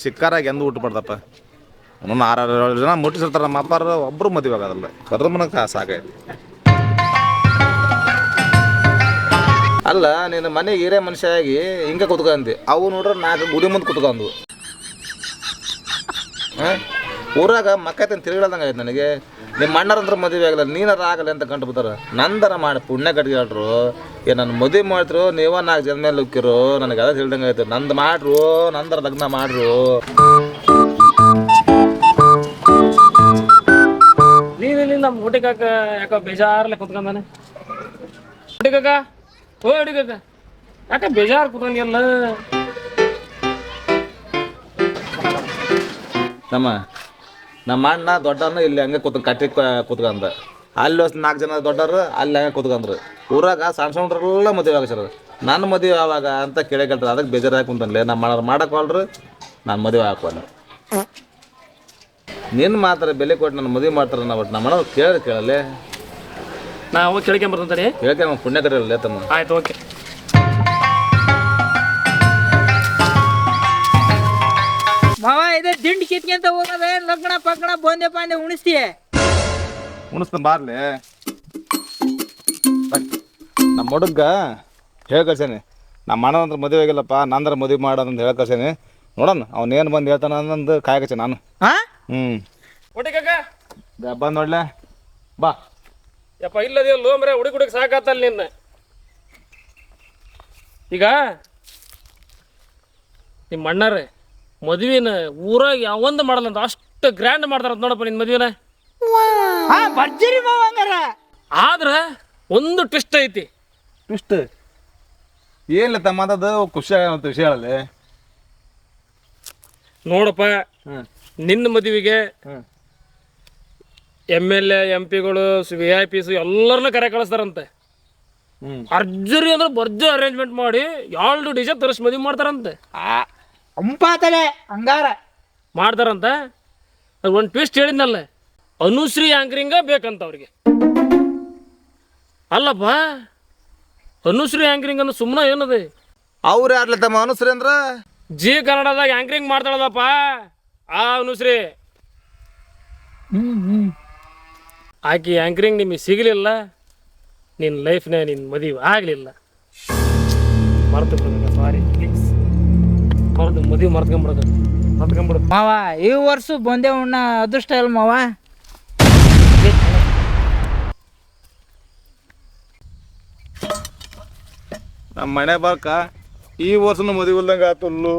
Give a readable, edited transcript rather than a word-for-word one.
ಚಿಕ್ಕಾರಾಗಿ ಎಂದು ಹುಟ್ಟುಪಡ್ದಪ್ಪ ಇನ್ನೊಂದು 6-7 ಜನ ಮುಟ್ಟಿಸಿರ್ತಾರೆ ನಮ್ಮ ಅಪ್ಪಾರ ಒಬ್ಬರು ಮದುವೆ ಆಗೋದಿಲ್ಲ ಕರ್ಮನಕ್ಕೆ ಸಾಕೈತಿ. ಅಲ್ಲ ನಿನ್ನ ಮನೆಗೆ ಹಿರೇ ಮನುಷ್ಯ ಆಗಿ ಹಿಂಗೆ ಕುತ್ಕೊಂಡಿ ಅವು ನೋಡ್ರೆ 4 ಗುಡಿ ಮುಂದೆ ಕುತ್ಕೊಂಡು ಊರಾಗ ಮಕ್ಕೈತನ ತಿರುಗಾಡ್ದಂಗೆ ಆಯ್ತು ನನಗೆ. ನಿಮ್ಮ ಅಣ್ಣರಂದ್ರೆ ಮದುವೆ ಆಗಲ್ಲ ನೀನಾರ ಆಗಲ್ಲ ಅಂತ ಕಂಡು ಬಿಡ್ತಾರೆ. ನಂದರ ಮಾಡಿ ಪುಣ್ಯ ಕಟ್ಕೊಳ್ರು ನನ್ನ ಮದುವೆ ಮಾಡ್ರು ನೀವ 4 ಜನ ಮೇಲೆ ಉಕ್ಕಿರು ನನಗೆ ಅದ ಹೇಳ್ದಂಗೆ ಆಯ್ತು. ನಂದು ಮಾಡ್ರು ನಂದರ ಲಗ್ನ ಮಾಡ್ರು. ನೀನು ನಮ್ಮ ಹುಟ್ಟಿ ಕಾಕ ಯಾಕೋ ಬೇಜಾರಲ್ಲ ಕುತ್ಕೊಂಡಾನೆ. ಹುಟ್ಟಿ ಕಾಕ ಓ ಹುಟ್ಟಿ ಕಾಕ ಯಾಕೆ ಬೇಜಾರು ಕುತ್ಕೊಂಡಿಲ್ಲ? ನಮ್ಮ ಅಣ್ಣ ದೊಡ್ಡವ್ರನ್ನ ಇಲ್ಲಿ ಹಂಗೆ ಕಟ್ಟಿ ಕುತ್ಕೊಂಡ ಅಲ್ಲಿ 4 ಜನ ದೊಡ್ಡವರು ಅಲ್ಲಿ ಹಂಗೆ ಕುತ್ಕೊಂಡ್ರು. ಊರಾಗ ಸಣ್ಣ ಸಣ್ಣರೆಲ್ಲ ಮದುವೆ ಆಗಸ್ಯಾರ. ನನ್ನ ಮದುವೆ ಯಾವಾಗ ಅಂತ ಕೇಳ್ತಾರೆ. ಅದಕ್ಕೆ ಬೇಜಾರಾಗಿ ಕುಂತನ್ಲೆ ನಮ್ಮ ಅಣ್ಣ ಮಾಡಕ್ಕೊಳ್ರಿ ನಾನು ಮದುವೆ ಹಾಕೋಲ್ಲ. ನಿನ್ನ ಮಾತ್ರ ಬೆಲೆ ಕೊಟ್ಟು ನನ್ನ ಮದುವೆ ಮಾಡ್ತಾರೆ ನಾವು. ನಮ್ಮ ಅಣ್ಣ ಕೇಳಲ್ಲೇ ನಾವು ಕೇಳ್ಕೊಂಬರ್ತಂತಾರೆ ಕೇಳ್ಕೊಂಬ ಪುಣ್ಯ ಕಟ್ಟಿರಲ್ಲ ತಮ್ಮ. ಆಯ್ತು ಓಕೆ. ಮಾವ ಇದೆ ದಿಂಡ್ ಕಿತ್ಕೊಂತ ಹೋಗವೆ ಲಗ್ನ ಪಕ್ಕಣ ಬೋಂದೆ ಪಾಂದೆ ಉಣಿಸ್ತೀಯ ಉಣಿಸ್ತಾನೆ ಬಾರ್ಲಿ. ನಮ್ಮ ಹುಡುಗ ಹೇಳಿ ಕಳ್ಸೇನಿ ನಮ್ಮ ಅಣ್ಣ ಅಂದ್ರೆ ಮದುವೆ ಆಗಿಲ್ಲಪ್ಪ ನಂದ್ರ ಮದುವೆ ಮಾಡೋದಂತ ಹೇಳಿ ಕಳ್ಸೇನಿ. ನೋಡೋಣ ಅವ್ನೇನು ಬಂದು ಹೇಳ್ತಾನ ಅನ್ನೊಂದು ಕಾಯಕಚ್ಚೆ ನಾನು. ಹುಟ್ಟಿ ಕಾಕ ಬಂದು ನೋಡ್ಲೆ ಬಾ. ಯಪ್ಪ ಇಲ್ಲದೇ ಲೋಮ್ರೆ ಹುಡುಗಿ ಸಾಕಾತಲ್ಲ ನಿನ್ನ. ಈಗ ನಿಮ್ಮ ಅಣ್ಣರೇ ಮದುವೆನ ಊರಾಗ ಯಾವೊಂದು ಮಾಡಲ್ಲ ಅಂತ ಅಷ್ಟು ಗ್ರ್ಯಾಂಡ್ ಮಾಡ್ತಾರಂತ ನೋಡಪ್ಪ ನಿನ್ನ ಮದುವೆನ. ಭರ್ಜರಿ ಮಾವ ಹಂಗಾರ. ಆದ್ರೆ ಒಂದು ಟ್ವಿಸ್ಟ್ ಐತಿ. ಟ್ವಿಸ್ಟ್ ಏನಿಲ್ಲ ತಮ್ಮ ಅದು ಖುಷಿ ಆಗೋ ವಿಷಯ ಹೇಳಲ್ಲಿ ನೋಡಪ್ಪ. ನಿನ್ನ ಮದುವೆಗೆ MLA MP ಗಳು VIP ಎಲ್ಲರನ್ನ ಕರೆ ಕಳಿಸ್ತಾರಂತೆ. ಅರ್ಜರಿ ಅಂದ್ರೆ ಭರ್ಜರಿ ಅರೇಂಜ್ಮೆಂಟ್ ಮಾಡಿ 2 DJ ತರಿಸಿ ಮದುವೆ ಮಾಡ್ತಾರಂತೆ. ಅಂಪಾತಲೆ ಹಂಗಾರ ಮಾಡ್ತಾರಂತ. ಅದು ಒಂದು ಟ್ವಿಸ್ಟ್ ಹೇಳಿದ್ನಲ್ಲ, ಅನುಶ್ರೀ ಆಂಕರಿಂಗ ಬೇಕಂತ ಅವ್ರಿಗೆ. ಅಲ್ಲಪ್ಪ ಅನುಶ್ರೀ ಆಂಕರಿಂಗ್ ಅನ್ನು ಸುಮ್ಮನೆ ಏನದೆ ಅವ್ರು ಯಾರ್ಲ ತಮ್ಮ ಅನುಶ್ರೀ ಅಂದ್ರೆ ಜಿ ಕನ್ನಡದಾಗ ಆಂಕರಿಂಗ್ ಮಾಡ್ತಾಳದಪ್ಪ ಆ ಅನುಶ್ರೀ. ಆಕೆ ಆಂಕರಿಂಗ್ ನಿಮಗೆ ಸಿಗಲಿಲ್ಲ, ನಿನ್ನ ಲೈಫ್ನ ನಿನ್ನ ಮದುವೆ ಆಗಲಿಲ್ಲ. ಮರ್ತು ಬಿಡೋದು ಸಾರಿ ಪ್ಲೀಸ್. ಮದುವೆ ಮರ್ತ್ಕೊಂಡ್ಬಿಡೋದು ಮಾವ ಈ ವರ್ಷ ಬಂದೆ ಉಣ್ಣ ಅದೃಷ್ಟ ಇಲ್ಲ ಮಾವ. ನಮ್ಮ ಮನೆ ಬಾರ್ಕ ಈ ವರ್ಷನೂ ಮದುವೆ ಇಲ್ದಂಗೆ ಆತಲ್ಲು.